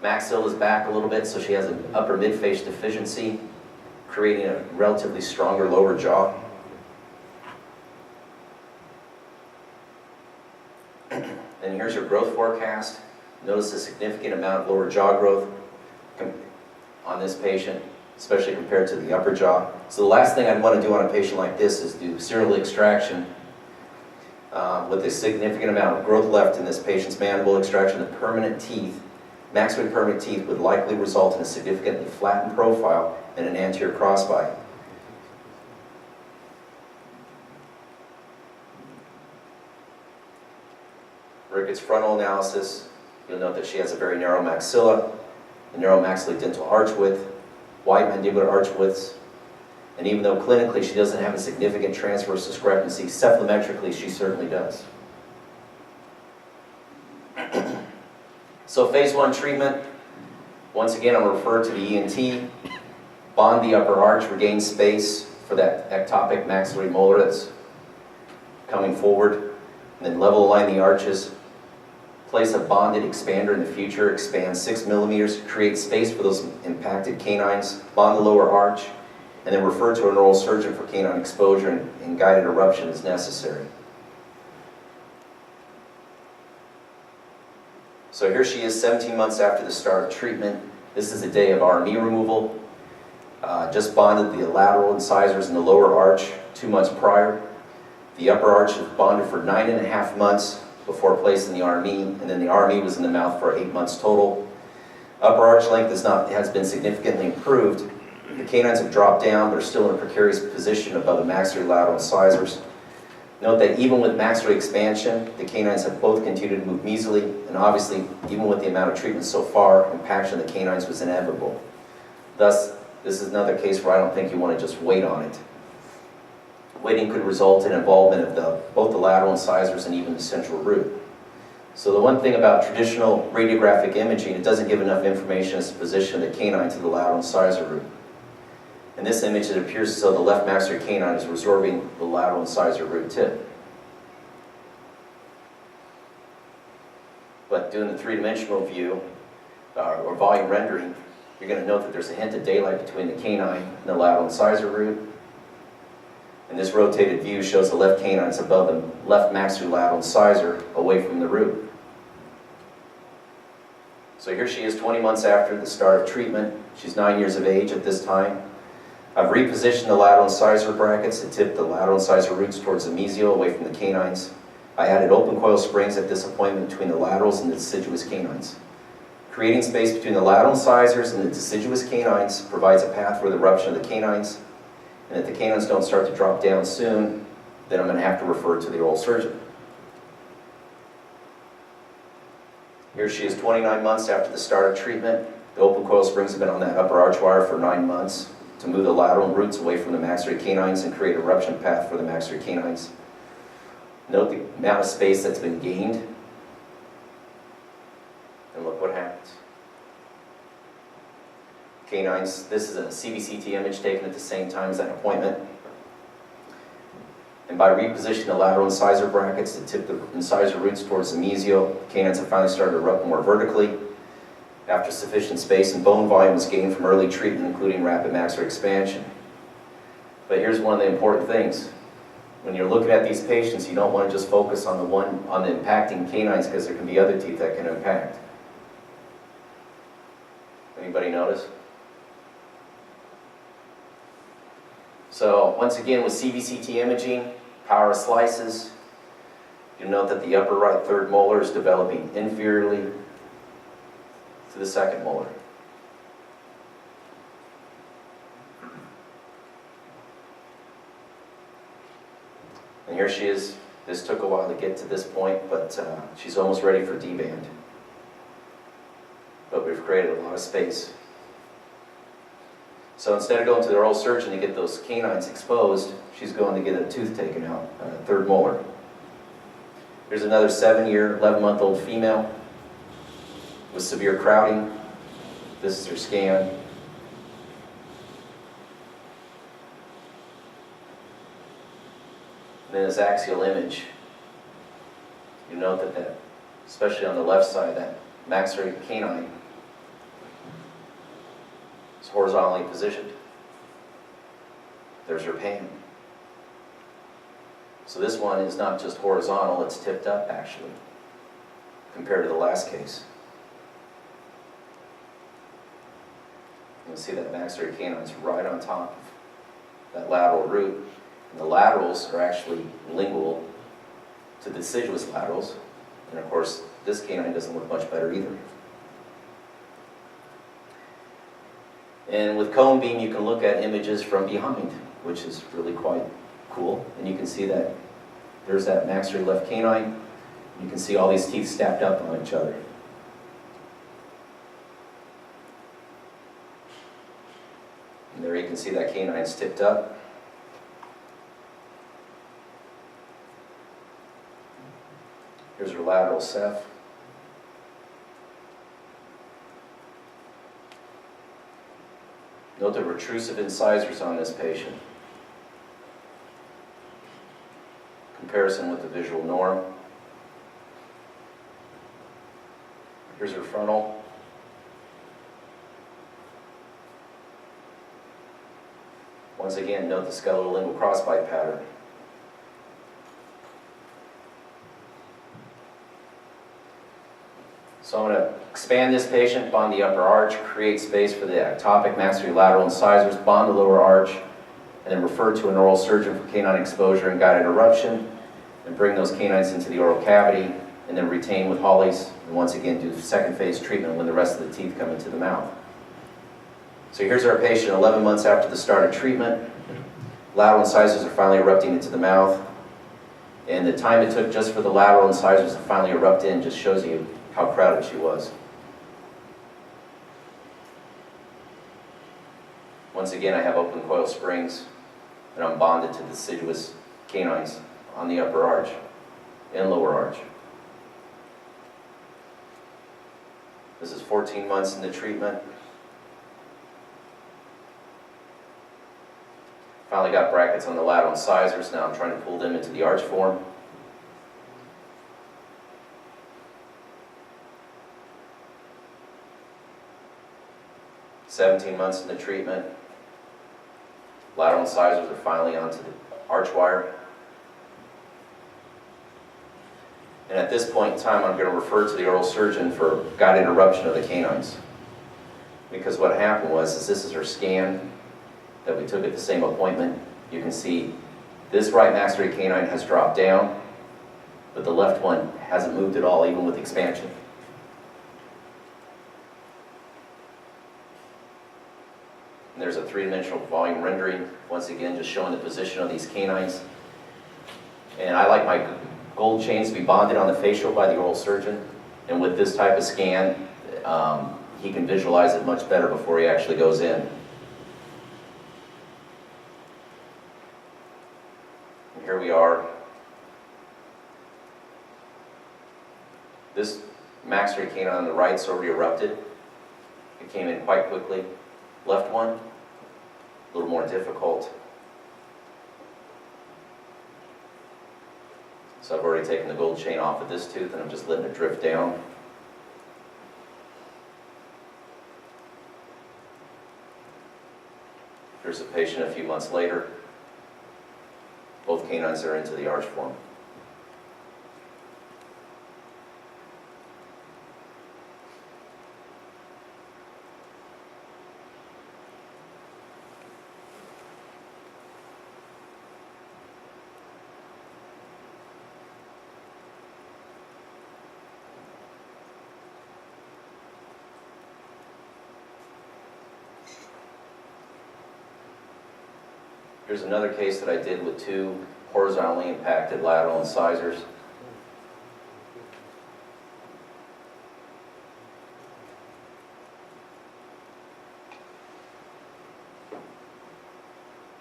Maxilla is back a little bit, so she has an upper midface deficiency, creating a relatively stronger lower jaw. And here's your growth forecast. Notice a significant amount of lower jaw growth on this patient, especially compared to the upper jaw. So the last thing I'd want to do on a patient like this is do serial extraction with a significant amount of growth left in this patient's mandible. Extraction of permanent teeth, maximally permanent teeth, would likely result in a significantly flattened profile and an anterior crossbite. Ricketts frontal analysis, you'll note that she has a very narrow maxilla, a narrow maxillodental arch width, wide mandibular arch widths, and even though clinically she doesn't have a significant transverse discrepancy, cephalometrically she certainly does. So phase 1 treatment, once again I'm referred to the ENT, bond the upper arch, regain space for that ectopic maxillary molar that's coming forward, and then level align the arches. Place a bonded expander in the future, expand 6 millimeters, create space for those impacted canines, bond the lower arch, and then refer to an oral surgeon for canine exposure and guided eruption as necessary. So here she is 17 months after the start of treatment. This is a day of RME removal. Just bonded the lateral incisors in the lower arch 2 months prior. The upper arch was bonded for 9.5 months before placing the RME, and then the RME was in the mouth for 8 months total. Upper arch length has been significantly improved. The canines have dropped down, but are still in a precarious position above the maxillary lateral incisors. Note that even with maxillary expansion, the canines have both continued to move mesally, and obviously, even with the amount of treatment so far, impaction of the canines was inevitable. Thus, this is another case where I don't think you want to just wait on it. Waiting could result in involvement of both the lateral incisors and even the central root. So the one thing about traditional radiographic imaging, it doesn't give enough information as to position of the canine to the lateral incisor root. In this image, it appears as though the left maxillary canine is resorbing the lateral incisor root tip. But doing the three-dimensional view, or volume rendering, you're going to note that there's a hint of daylight between the canine and the lateral incisor root. And this rotated view shows the left canines above the left maxillary lateral incisor, away from the root. So here she is 20 months after the start of treatment. She's 9 years of age at this time. I've repositioned the lateral incisor brackets to tip the lateral incisor roots towards the mesial, away from the canines. I added open coil springs at this appointment between the laterals and the deciduous canines. Creating space between the lateral incisors and the deciduous canines provides a path for the eruption of the canines. And if the canines don't start to drop down soon, then I'm going to have to refer to the oral surgeon. Here she is 29 months after the start of treatment. The open coil springs have been on that upper arch wire for 9 months to move the lateral roots away from the maxillary canines and create an eruption path for the maxillary canines. Note the amount of space that's been gained. And look what happens. Canines, this is a Cbct image taken at the same time as that appointment. And by repositioning the lateral incisor brackets to tip the incisor roots towards the mesial, canines have finally started to erupt more vertically. After sufficient space and bone volume was gained from early treatment, including rapid maxillary expansion. But here's one of the important things. When you're looking at these patients, you don't want to just focus on the impacting canines, because there can be other teeth that can impact. Anybody notice? So once again, with Cbct imaging, power of slices, you'll note that the upper right third molar is developing inferiorly to the second molar. And here she is. This took a while to get to this point, but she's almost ready for D-band. But we've created a lot of space. So instead of going to the oral surgeon to get those canines exposed, she's going to get a tooth taken out, third molar. Here's another 7-year, 11-month-old female with severe crowding. This is her scan. And then this axial image. You note that, especially on the left side, that maxillary canine It's horizontally positioned. There's her pan. So this one is not just horizontal, it's tipped up actually, compared to the last case. You can see that maxillary canine is right on top of that lateral root. And the laterals are actually lingual to the deciduous laterals. And of course, this canine doesn't look much better either. And with cone beam, you can look at images from behind, which is really quite cool. And you can see that there's that maxillary left canine. You can see all these teeth stacked up on each other. And there you can see that canine's tipped up. Here's her lateral ceph. Note the retrusive incisors on this patient. Comparison with the visual norm. Here's her frontal. Once again, note the skeletal lingual crossbite pattern. So I'm going to expand this patient, bond the upper arch, create space for the ectopic maxillary lateral incisors, bond the lower arch, and then refer to an oral surgeon for canine exposure and guided eruption, and bring those canines into the oral cavity, and then retain with Hollies, and once again do second phase treatment when the rest of the teeth come into the mouth. So here's our patient 11 months after the start of treatment. Lateral incisors are finally erupting into the mouth, and the time it took just for the lateral incisors to finally erupt in just shows you how crowded she was. Once again, I have open coil springs, and I'm bonded to deciduous canines on the upper arch and lower arch. This is 14 months into treatment. Finally got brackets on the lateral incisors. Now I'm trying to pull them into the arch form. "17 months into treatment. Lateral incisors are finally onto the arch wire. And at this point in time, I'm going to refer to the oral surgeon for guided eruption of the canines. Because what happened was, this is her scan that we took at the same appointment. You can see this right maxillary canine has dropped down, but the left one hasn't moved at all, even with expansion. And there's a three-dimensional volume rendering, once again just showing the position of these canines. And I like my gold chains to be bonded on the facial by the oral surgeon. And with this type of scan, he can visualize it much better before he actually goes in. And here we are. This maxillary canine on the right's already erupted. It came in quite quickly. Left one, a little more difficult. So I've already taken the gold chain off of this tooth and I'm just letting it drift down. Here's a patient a few months later. Both canines are into the arch form. Here's another case that I did with two horizontally impacted lateral incisors.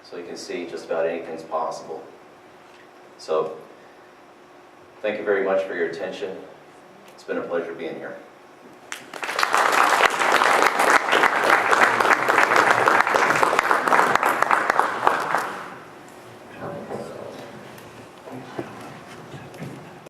So you can see just about anything's possible. So, thank you very much for your attention. It's been a pleasure being here.